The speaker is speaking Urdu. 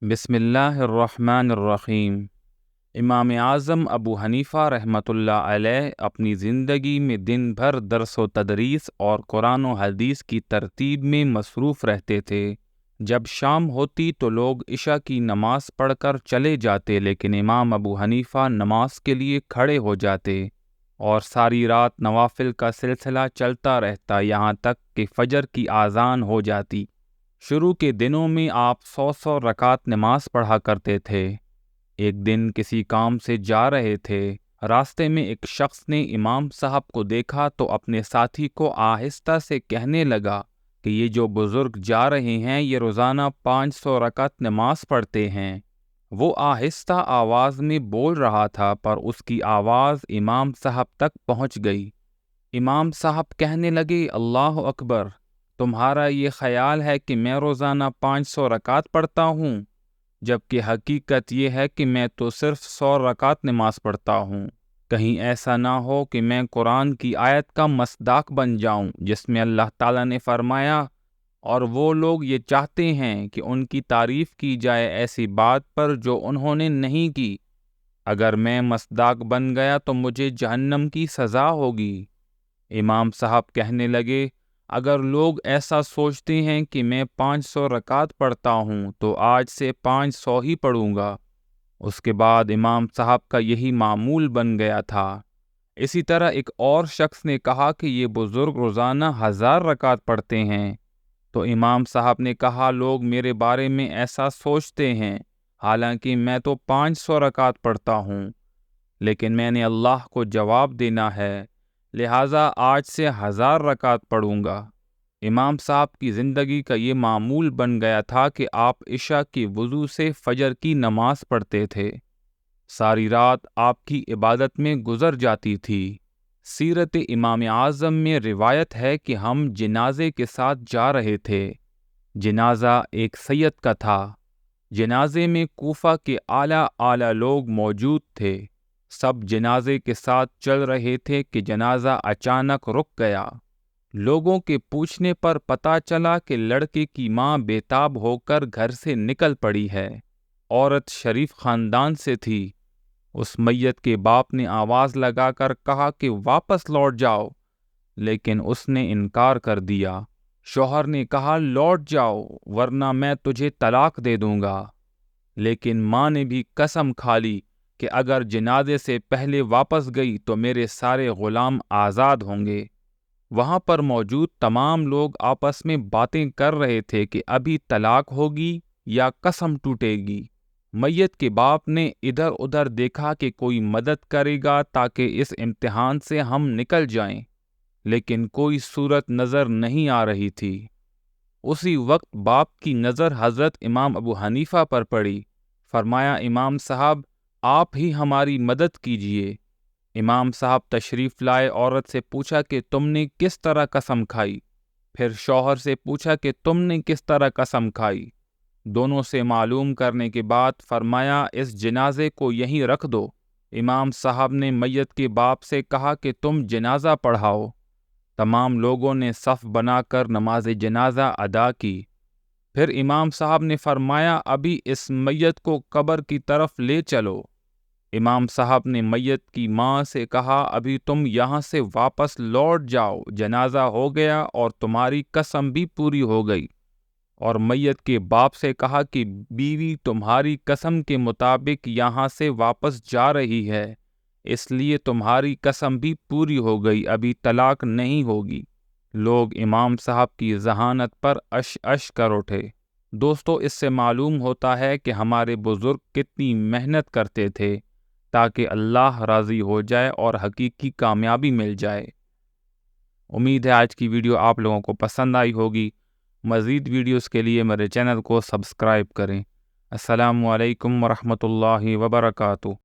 بسم اللہ الرحمن الرحیم۔ امام اعظم ابو حنیفہ رحمۃ اللہ علیہ اپنی زندگی میں دن بھر درس و تدریس اور قرآن و حدیث کی ترتیب میں مصروف رہتے تھے۔ جب شام ہوتی تو لوگ عشاء کی نماز پڑھ کر چلے جاتے، لیکن امام ابو حنیفہ نماز کے لیے کھڑے ہو جاتے اور ساری رات نوافل کا سلسلہ چلتا رہتا، یہاں تک کہ فجر کی اذان ہو جاتی۔ شروع کے دنوں میں آپ 100 رکعت نماز پڑھا کرتے تھے۔ ایک دن کسی کام سے جا رہے تھے، راستے میں ایک شخص نے امام صاحب کو دیکھا تو اپنے ساتھی کو آہستہ سے کہنے لگا کہ یہ جو بزرگ جا رہے ہیں یہ روزانہ 500 رکعت نماز پڑھتے ہیں۔ وہ آہستہ آواز میں بول رہا تھا، پر اس کی آواز امام صاحب تک پہنچ گئی۔ امام صاحب کہنے لگے، اللہ اکبر! تمہارا یہ خیال ہے کہ میں روزانہ 500 رکعت پڑھتا ہوں، جبکہ حقیقت یہ ہے کہ میں تو صرف 100 رکعت نماز پڑھتا ہوں۔ کہیں ایسا نہ ہو کہ میں قرآن کی آیت کا مصداق بن جاؤں جس میں اللہ تعالیٰ نے فرمایا، اور وہ لوگ یہ چاہتے ہیں کہ ان کی تعریف کی جائے ایسی بات پر جو انہوں نے نہیں کی۔ اگر میں مصداق بن گیا تو مجھے جہنم کی سزا ہوگی۔ امام صاحب کہنے لگے، اگر لوگ ایسا سوچتے ہیں کہ میں 500 رکعت پڑھتا ہوں تو آج سے 500 ہی پڑھوں گا۔ اس کے بعد امام صاحب کا یہی معمول بن گیا تھا۔ اسی طرح ایک اور شخص نے کہا کہ یہ بزرگ روزانہ 1000 رکعت پڑھتے ہیں، تو امام صاحب نے کہا، لوگ میرے بارے میں ایسا سوچتے ہیں، حالانکہ میں تو 500 رکعت پڑھتا ہوں، لیکن میں نے اللہ کو جواب دینا ہے، لہٰذا آج سے 1000 رکعت پڑھوں گا۔ امام صاحب کی زندگی کا یہ معمول بن گیا تھا کہ آپ عشاء کی وضو سے فجر کی نماز پڑھتے تھے۔ ساری رات آپ کی عبادت میں گزر جاتی تھی۔ سیرت امام اعظم میں روایت ہے کہ ہم جنازے کے ساتھ جا رہے تھے۔ جنازہ ایک سید کا تھا۔ جنازے میں کوفہ کے اعلیٰ لوگ موجود تھے۔ سب جنازے کے ساتھ چل رہے تھے کہ جنازہ اچانک رک گیا۔ لوگوں کے پوچھنے پر پتہ چلا کہ لڑکے کی ماں بے تاب ہو کر گھر سے نکل پڑی ہے۔ عورت شریف خاندان سے تھی۔ اس میت کے باپ نے آواز لگا کر کہا کہ واپس لوٹ جاؤ، لیکن اس نے انکار کر دیا۔ شوہر نے کہا، لوٹ جاؤ ورنہ میں تجھے طلاق دے دوں گا، لیکن ماں نے بھی قسم کھا لی کہ اگر جنازے سے پہلے واپس گئی تو میرے سارے غلام آزاد ہوں گے۔ وہاں پر موجود تمام لوگ آپس میں باتیں کر رہے تھے کہ ابھی طلاق ہوگی یا قسم ٹوٹے گی۔ میت کے باپ نے ادھر ادھر دیکھا کہ کوئی مدد کرے گا تاکہ اس امتحان سے ہم نکل جائیں، لیکن کوئی صورت نظر نہیں آ رہی تھی۔ اسی وقت باپ کی نظر حضرت امام ابو حنیفہ پر پڑی۔ فرمایا، امام صاحب آپ ہی ہماری مدد کیجیے۔ امام صاحب تشریف لائے، عورت سے پوچھا کہ تم نے کس طرح قسم کھائی؟ پھر شوہر سے پوچھا کہ تم نے کس طرح قسم کھائی؟ دونوں سے معلوم کرنے کے بعد فرمایا، اس جنازے کو یہیں رکھ دو۔ امام صاحب نے میت کے باپ سے کہا کہ تم جنازہ پڑھاؤ۔ تمام لوگوں نے صف بنا کر نماز جنازہ ادا کی۔ پھر امام صاحب نے فرمایا، ابھی اس میت کو قبر کی طرف لے چلو۔ امام صاحب نے میت کی ماں سے کہا، ابھی تم یہاں سے واپس لوٹ جاؤ، جنازہ ہو گیا اور تمہاری قسم بھی پوری ہو گئی۔ اور میت کے باپ سے کہا کہ بیوی تمہاری قسم کے مطابق یہاں سے واپس جا رہی ہے، اس لیے تمہاری قسم بھی پوری ہو گئی، ابھی طلاق نہیں ہوگی۔ لوگ امام صاحب کی ذہانت پر اش کر اٹھے۔ دوستو، اس سے معلوم ہوتا ہے کہ ہمارے بزرگ کتنی محنت کرتے تھے تاکہ اللہ راضی ہو جائے اور حقیقی کامیابی مل جائے۔ امید ہے آج کی ویڈیو آپ لوگوں کو پسند آئی ہوگی۔ مزید ویڈیوز کے لیے میرے چینل کو سبسکرائب کریں۔ السلام علیکم ورحمۃ اللہ وبرکاتہ۔